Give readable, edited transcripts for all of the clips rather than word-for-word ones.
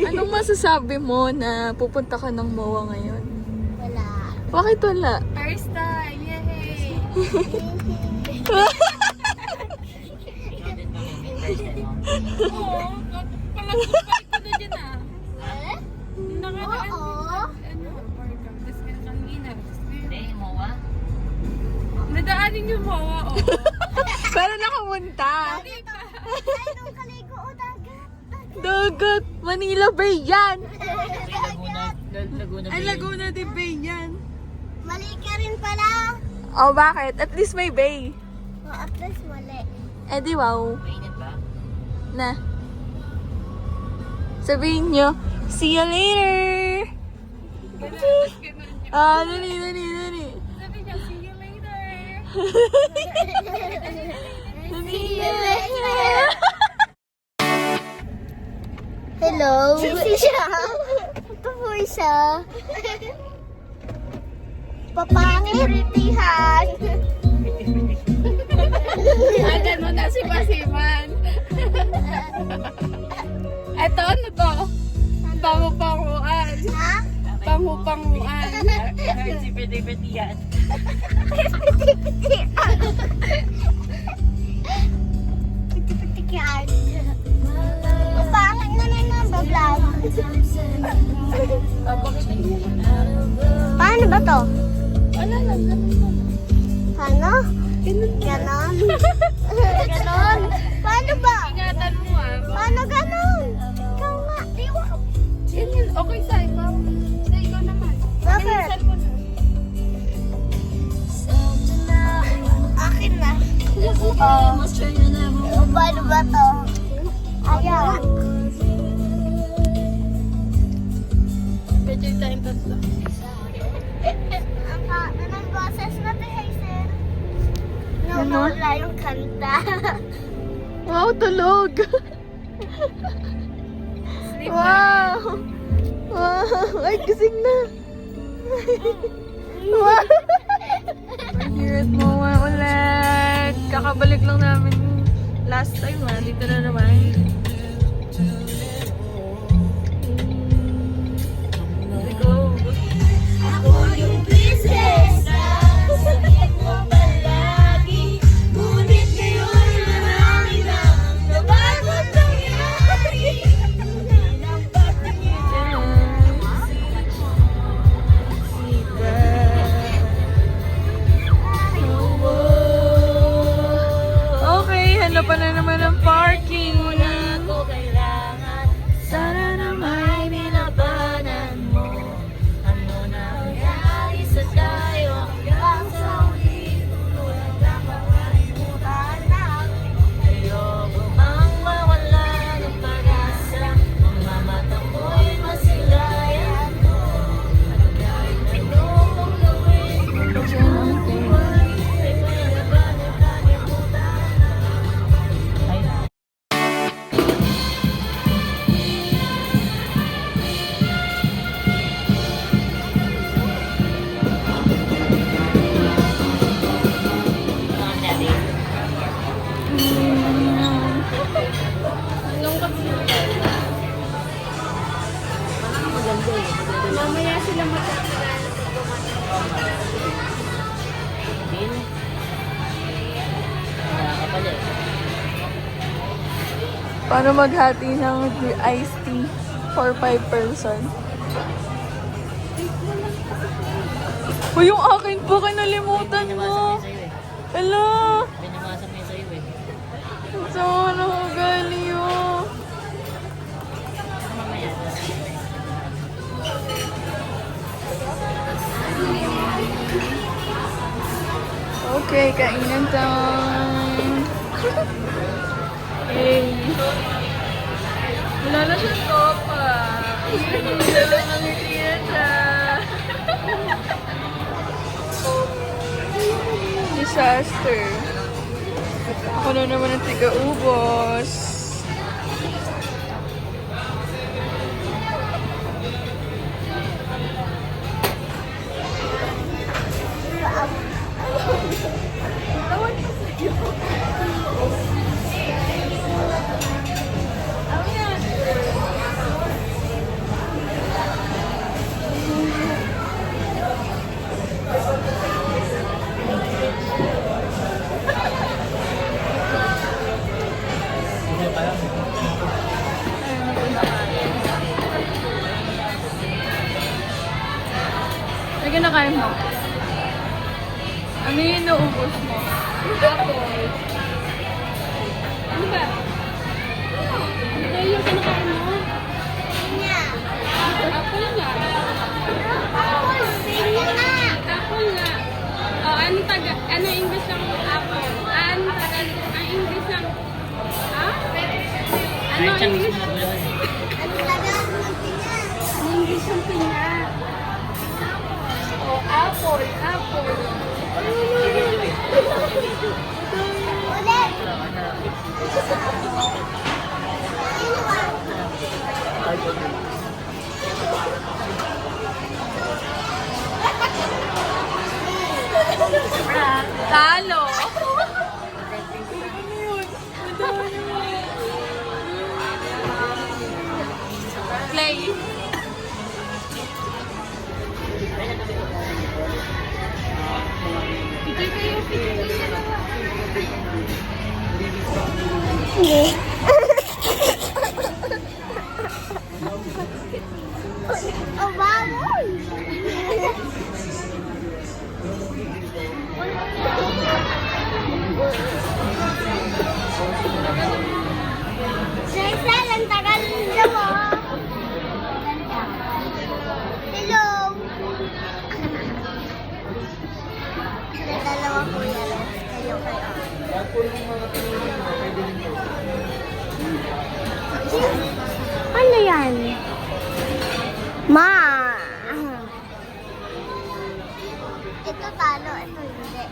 Anong masasabi mo na pupunta ka ng MOA ngayon? Wala. Bakit wala? First time, yay! Oo, palagpapalik ko na dyan ah. Eh? Nakaraan, Oo. program, tapos kanina. Hindi, MOA. Nadaanin yung MOA, oh. Pero nakapunta. Ay, nung kaligo, dagat. Dagat. Manila Bay yan. Laguna Ay, Bay. Laguna de Bay yan. Mali ka rin pala. Oh, bakit? At least may bay. O, at least mali. Eh di wow. Mainit ba? Na. Sabihin nyo, see you later. Ah, dali. Sabi niya, see you later. See you later. Hello. Busy siya. Ito po siya. Papangiritihan. Ah, gano'n na si Basiman. Eto, ano to? Pangupanguan. Ha? Pangupanguan. Si Peti-Peti yan. Piti-piti-kian. Pangit na ng bablog. Paano ba to? Wala lang, ganun to. Paano? Ganun to. Ganon. Ganon. Paano ba? Ingatan mo ah. Paano ganon? Ikaw nga. Iwan. Yan yun, okay sa'yo. Sa ikaw naman. Bakit? Akin na. Paano ba to? Ayan. Medyo tayong tatlo. Anong boses na to, Hazel? Ano? Nawala yung kanta. Wow, tulog. Wow. Wow. Ay, gising na. Wow. We're here at MOA ulit. Kakabalik lang namin last time ha. Dito na naman. Let's go. Ako yung prinsesa. Sabihin mo palagi. Ngunit ngayon marami na nabagong nangyari. Ilang pagtingin. Okay, hanapan na naman ang parking. Ako kailangan. Sana na may binabanan mo. Ano nangyari sa tayo? Hanggang sa huli. Tulad ng makalimutan namin. Ayoko mang mawala ng pag-asa. Ang mga mata mo'y masilayan ko. At kahit anong gawin mo sa buhay, ay palaban at kalimutan namin. Mamaya sila magkakaroon. Din. Wala ka pala eh. Paano maghati ng iced tea for 5 person? O yung akin po, kinalimutan mo. Binamasa mo yun sa'yo eh. Hala! Binamasa mo yun sa'yo eh. Saan ako gali yun? Mamaya. Okay, kainan time. Hey. Wala na siyang topa. Wala na nangitiyan siya. Disaster. Ako na naman ang tiga-ubos. Ay, kinakain mo. Ano yung inuubos mo? Ano ba? Ito yung kinakain mo? Apple nga. Apple nga. Oh, ano English ng apple? Ang English ng... Ah? Ano Kahit siyang English? gusto naguluhan. Ano English ng pinya? Oh, apple. Apple. Talo! Clay. Oh, baboy! Cecil, ang tagal nila mo. Hello! May dalawa po yan. Kayo. Ano yan? Ma! Ito talo, ito hindi.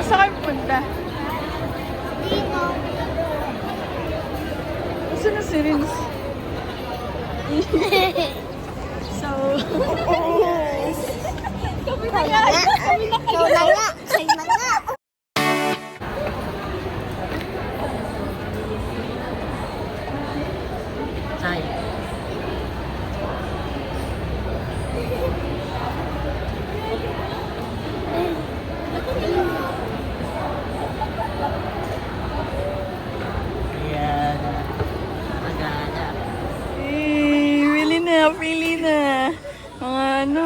Saan kayo punta? Dito. Gusto na si Rins. So... Kaya na nga. Kaya na nga. Sayang. Ayan. Magana. Pili na, pili na. Mga ano,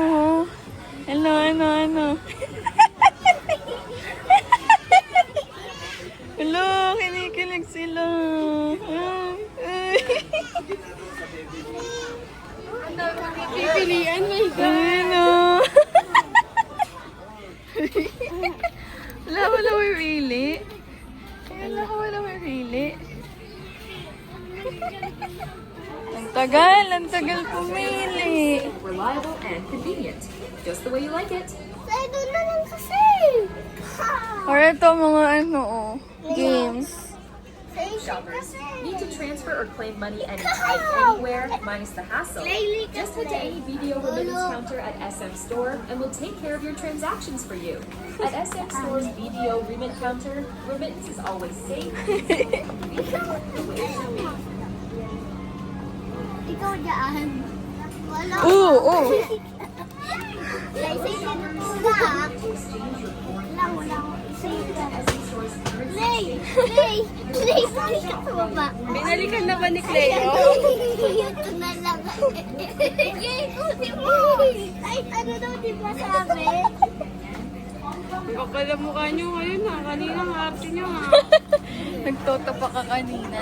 ano. Hello, kinikilig sila. Pipilian, my God. Ano? Wala mamili. Wala mamili. Ang tagal pumili. Reliable and convenient. Just the way you like it. Say, doon na lang sa save. Or ito mga games. Say, Shoppers need to transfer or claim money anytime, anywhere, minus the hassle. Just head to any video remittance counter at SM Store and we'll take care of your transactions for you. At SM Store's video remit counter, remittance is always safe. Ikaw dyan. Wala. Oo. Say, save ka na muna. Wala. Save ka. Lay, balik ka sa baba. Binalikan na ba ni Cleo? Ito na lang. Ay, ano daw di ba sabi? Ang kapal ang mukha niyo ngayon ha. Kanina ang arte niyo ha. Nagtoto pa ka kanina.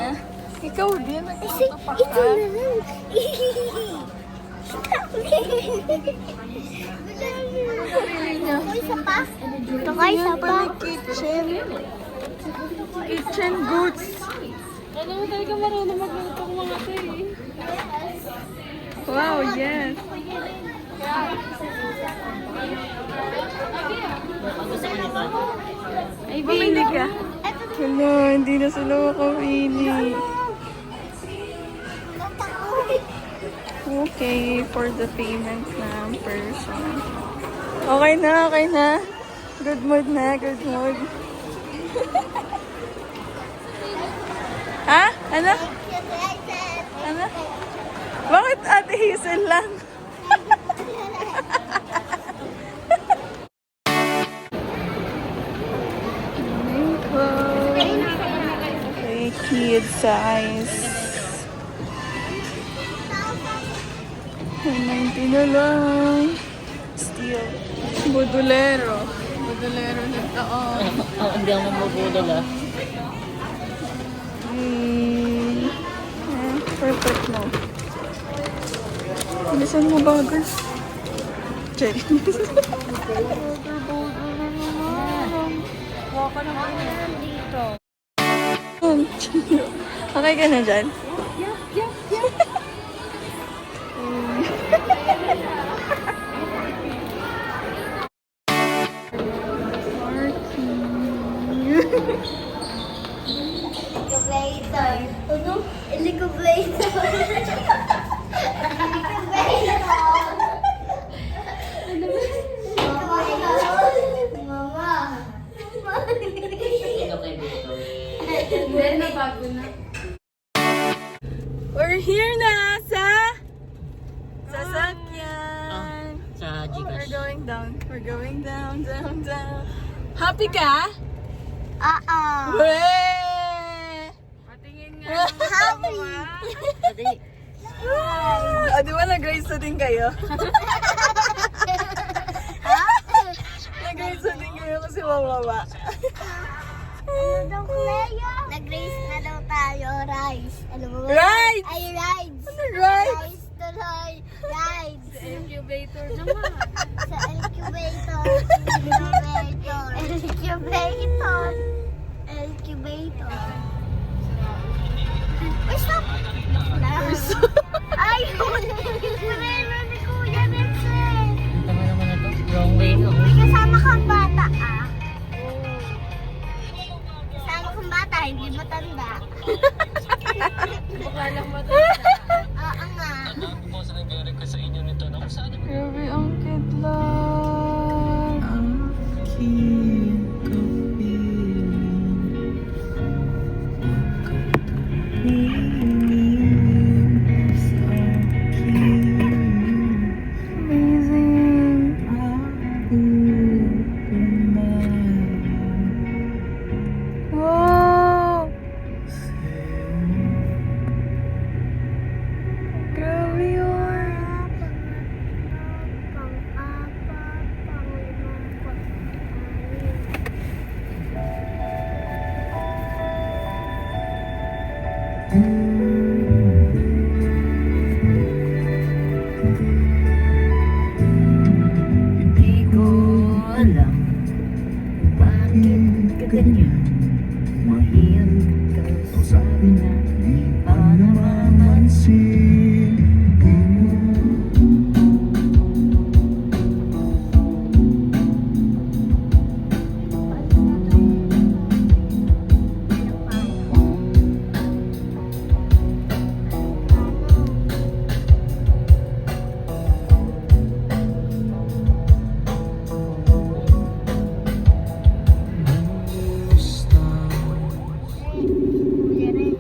Ikaw din, Kasi nagtoto pa ito ka. na lang. Ito isa pa. Ito ka isa pa. Kitchen goods. Alam mo talaga marunong magluto ng mga ito eh. Wow, yes. Gusto ko nito. Ay, bumili ka. Hello, hindi na sila makapili. Okay, for the payment na person. Okay na. Good mood na, good mood. Ha? Ano? Ano? Bakit Ate Hazel lang? Okay, kid size. 190 na lang. Steel. Budulero. Budulero na taon. Hindi ako mabudol ah. Perfect mo. Bilisan mo bagal. Cherry. Waka naman yan dito. Okay ka na dyan? Incubator. Ano? Incubator. Mama. Sino kay Victor? Hindi, nabago na. We're here na sa sasakyan. Sa We're Gcash. going down. We're going down, down, down. Happy ka? Weh! Patingin nga. Pati, Di ba nag-race na din kayo? Nag-race na din kayo kasi mababa. Nag-race na daw tayo, rice. Ano ba? Rides! Ay, rides. Ano rides? Rides tuloy. Rides. Incubator naman. Sa incubator. Incubator. Incubator. Incubator. Uy, stop! Ay, incubator ni Kuya Vincent. tama naman na to. Wrong way no. May kasama kang bata, ah. Kasama kang bata, hindi matanda. Baka lang matanda. Oo nga. Grabe, ang cute lang. Ang cute Amazing. Wow! Grabe yun. Hindi ko alam bakit ka ganyan. Mahiyang ka sabi na di pa namamansin. Kuya rin.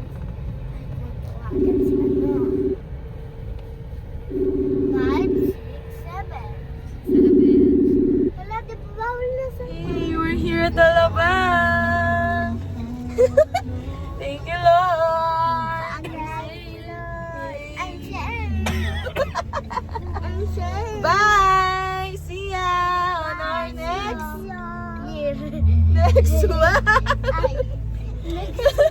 Tawagan si ano. 5, 6, 7. Wala, di ba bawal na sa... Hey, we're here at Alabang. Thank you, Lord. Ang shame. Ang shame. Bye! See ya on our next Year. one. Ay, next